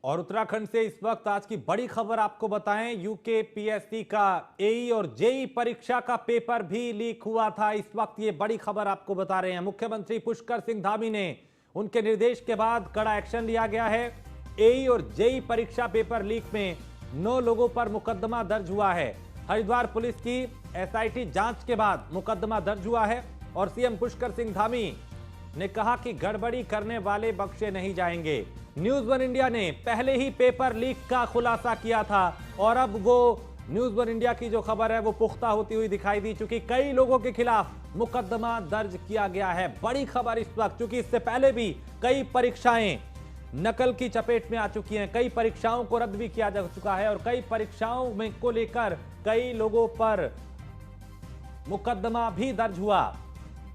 और उत्तराखंड से इस वक्त आज की बड़ी खबर आपको बताएं, यूकेपीएससी का एई और जेई परीक्षा का पेपर भी लीक हुआ था। इस वक्त ये बड़ी खबर आपको बता रहे हैं। मुख्यमंत्री पुष्कर सिंह धामी ने उनके निर्देश के बाद कड़ा एक्शन लिया गया है। एई और जेई परीक्षा पेपर लीक में 9 लोगों पर मुकदमा दर्ज हुआ है। हरिद्वार पुलिस की एसआईटी जांच के बाद मुकदमा दर्ज हुआ है और सीएम पुष्कर सिंह धामी ने कहा कि गड़बड़ी करने वाले बख्शे नहीं जाएंगे। न्यूज वन इंडिया ने पहले ही पेपर लीक का खुलासा किया था और अब वो न्यूज वन इंडिया की जो खबर है वो पुख्ता होती हुई दिखाई दी, चूंकि कई लोगों के खिलाफ मुकदमा दर्ज किया गया है। बड़ी खबर इस वक्त, चूंकि इससे पहले भी कई परीक्षाएं नकल की चपेट में आ चुकी हैं, कई परीक्षाओं को रद्द भी किया जा चुका है और कई परीक्षाओं में को लेकर कई लोगों पर मुकदमा भी दर्ज हुआ।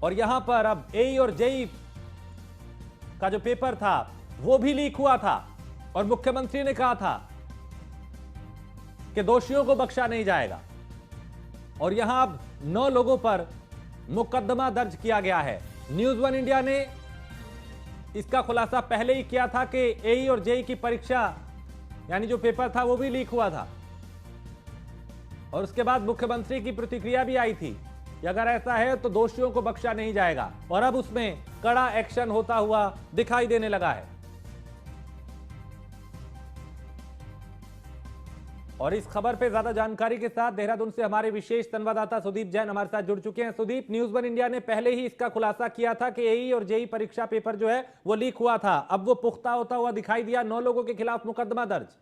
और यहां पर अब एई और जेई का जो पेपर था वो भी लीक हुआ था और मुख्यमंत्री ने कहा था कि दोषियों को बख्शा नहीं जाएगा। और यहां अब 9 लोगों पर मुकदमा दर्ज किया गया है। न्यूज वन इंडिया ने इसका खुलासा पहले ही किया था कि एई और जेई की परीक्षा यानी जो पेपर था वो भी लीक हुआ था और उसके बाद मुख्यमंत्री की प्रतिक्रिया भी आई थी कि अगर ऐसा है तो दोषियों को बख्शा नहीं जाएगा और अब उसमें कड़ा एक्शन होता हुआ दिखाई देने लगा है। और इस खबर पे ज्यादा जानकारी के साथ देहरादून से हमारे विशेष संवाददाता सुदीप जैन हमारे साथ जुड़ चुके हैं। सुदीप, न्यूज वन इंडिया ने पहले ही इसका खुलासा किया था कि एई और जेई परीक्षा पेपर जो है वो लीक हुआ था, अब वो पुख्ता होता हुआ दिखाई दिया, 9 लोगों के खिलाफ मुकदमा दर्ज।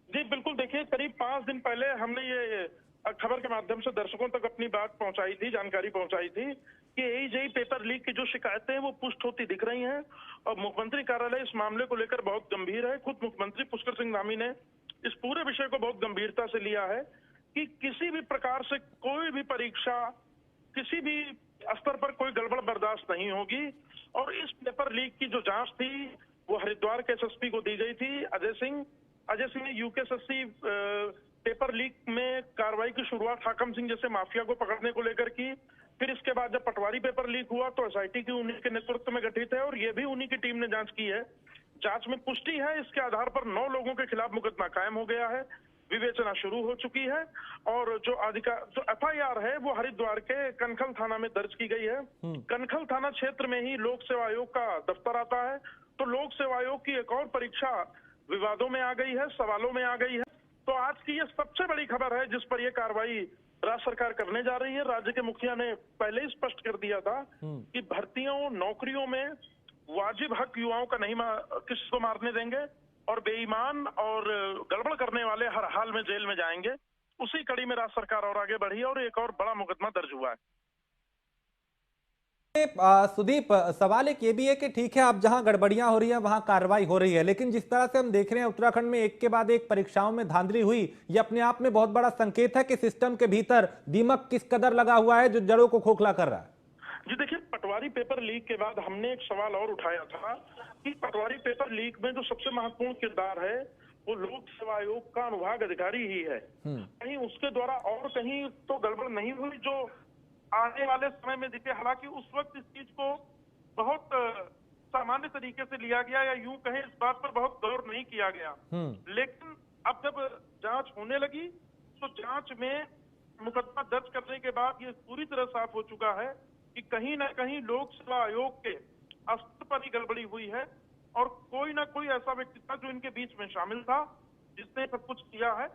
जी बिल्कुल, देखिए करीब 5 दिन पहले हमने ये खबर के माध्यम से दर्शकों तक अपनी बात पहुंचाई थी, जानकारी पहुंचाई थी कि एई जेई पेपर लीक की जो शिकायतें हैं वो पुष्ट होती दिख रही हैं और मुख्यमंत्री कार्यालय इस मामले को लेकर बहुत गंभीर है। खुद मुख्यमंत्री पुष्कर सिंह धामी ने इस पूरे विषय को बहुत गंभीरता से लिया है कि किसी भी प्रकार से कोई भी परीक्षा किसी भी स्तर पर कोई गड़बड़ बर्दाश्त नहीं होगी। और इस पेपर लीक की जो जांच थी वो हरिद्वार के एसएसपी को दी गई थी अजय सिंह ने यूकेएससी पेपर लीक में कार्रवाई की शुरुआत हाकम सिंह जैसे माफिया को पकड़ने को लेकर की। फिर इसके बाद जब पटवारी पेपर लीक हुआ तो एसआईटी की उन्हीं के नेतृत्व में गठित है और ये भी उन्हीं की टीम ने जांच की है। जांच में पुष्टि है, इसके आधार पर 9 लोगों के खिलाफ मुकदमा कायम हो गया है, विवेचना शुरू हो चुकी है और जो एफआईआर है वो हरिद्वार के कनखल थाना में दर्ज की गई है। कनखल थाना क्षेत्र में ही लोक सेवा आयोग का दफ्तर आता है, तो लोक सेवा आयोग की एक और परीक्षा विवादों में आ गई है, सवालों में आ गई है। तो आज की ये सबसे बड़ी खबर है जिस पर यह कार्रवाई राज्य सरकार करने जा रही है। राज्य के मुखिया ने पहले ही स्पष्ट कर दिया था कि भर्तियों नौकरियों में वाजिब हक युवाओं का नहीं किसी को मारने देंगे और बेईमान और गड़बड़ करने वाले हर हाल में जेल में जाएंगे। उसी कड़ी में राज्य सरकार और आगे बढ़ी और एक और बड़ा मुकदमा दर्ज हुआ है। सुदीप, सवाल एक ये भी है कि ठीक है, अब जहां गड़बड़ियां हो रही है वहां कार्रवाई हो रही है, लेकिन जिस तरह से हम देख रहे हैं उत्तराखंड में एक के बाद एक परीक्षाओं में धांधली हुई, ये अपने आप में बहुत बड़ा संकेत है कि सिस्टम के भीतर दीमक किस कदर लगा हुआ है जो जड़ों को खोखला कर रहा है। जी देखिए, पटवारी पेपर लीक के बाद हमने एक सवाल और उठाया था कि पटवारी पेपर लीक में जो सबसे महत्वपूर्ण किरदार है वो लोक सेवा आयोग का अनुभाग अधिकारी ही है। कहीं उसके द्वारा और कहीं तो गड़बड़ नहीं हुई जो आने वाले समय में दिखे। हालांकि उस वक्त इस चीज को बहुत सामान्य तरीके से लिया गया या यूं कहें इस बात पर बहुत गौर नहीं किया गया। लेकिन अब जब जांच होने लगी तो जांच में मुकदमा दर्ज करने के बाद ये पूरी तरह साफ हो चुका है कि कहीं ना कहीं लोक सेवा आयोग के स्तर पर ही गड़बड़ी हुई है और कोई ना कोई ऐसा व्यक्ति था जो इनके बीच में शामिल था जिसने सब कुछ किया है।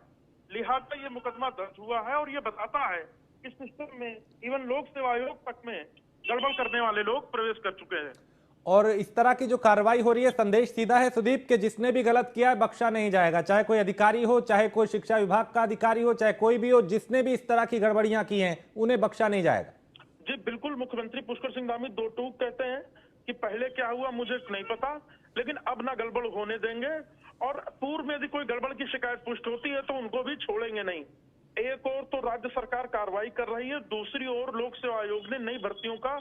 लिहाजा ये मुकदमा दर्ज हुआ है और ये बताता है कि सिस्टम में इवन लोक सेवा आयोग तक में गड़बड़ करने वाले लोग प्रवेश कर चुके हैं। और इस तरह की जो कार्रवाई हो रही है, संदेश सीधा है सुदीप कि जिसने भी गलत किया है बख्शा नहीं जाएगा, चाहे कोई अधिकारी हो, चाहे कोई शिक्षा विभाग का अधिकारी हो, चाहे कोई भी हो, जिसने भी इस तरह की गड़बड़ियां की हैं उन्हें बख्शा नहीं जाएगा। जी बिल्कुल, मुख्यमंत्री पुष्कर सिंह धामी दो टूक कहते हैं कि पहले क्या हुआ मुझे नहीं पता, लेकिन अब ना गड़बड़ होने देंगे और पूर्व में यदि कोई गड़बड़ की शिकायत पुष्ट होती है तो उनको भी छोड़ेंगे नहीं। एक और तो राज्य सरकार कार्रवाई कर रही है, दूसरी ओर लोक सेवा आयोग ने नई भर्तियों का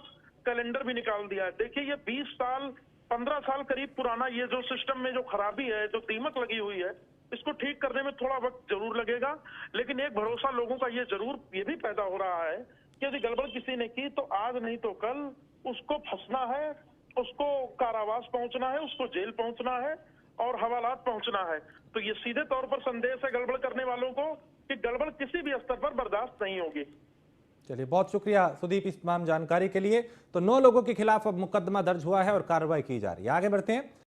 कैलेंडर भी निकाल दिया है। देखिए ये 20 साल 15 साल करीब पुराना ये जो सिस्टम में जो खराबी है, जो दीमक लगी हुई है, इसको ठीक करने में थोड़ा वक्त जरूर लगेगा। लेकिन एक भरोसा लोगों का ये जरूर ये भी पैदा हो रहा है कि यदि गड़बड़ किसी ने की तो आज नहीं तो कल उसको फंसना है, उसको कारावास पहुंचना है, उसको जेल पहुंचना है और हवालात पहुंचना है। तो ये सीधे तौर पर संदेश है गड़बड़ करने वालों को कि गड़बड़ किसी भी स्तर पर बर्दाश्त नहीं होगी। चलिए, बहुत शुक्रिया सुदीप इस तमाम जानकारी के लिए। तो 9 लोगों के खिलाफ अब मुकदमा दर्ज हुआ है और कार्रवाई की जा रही है। आगे बढ़ते हैं।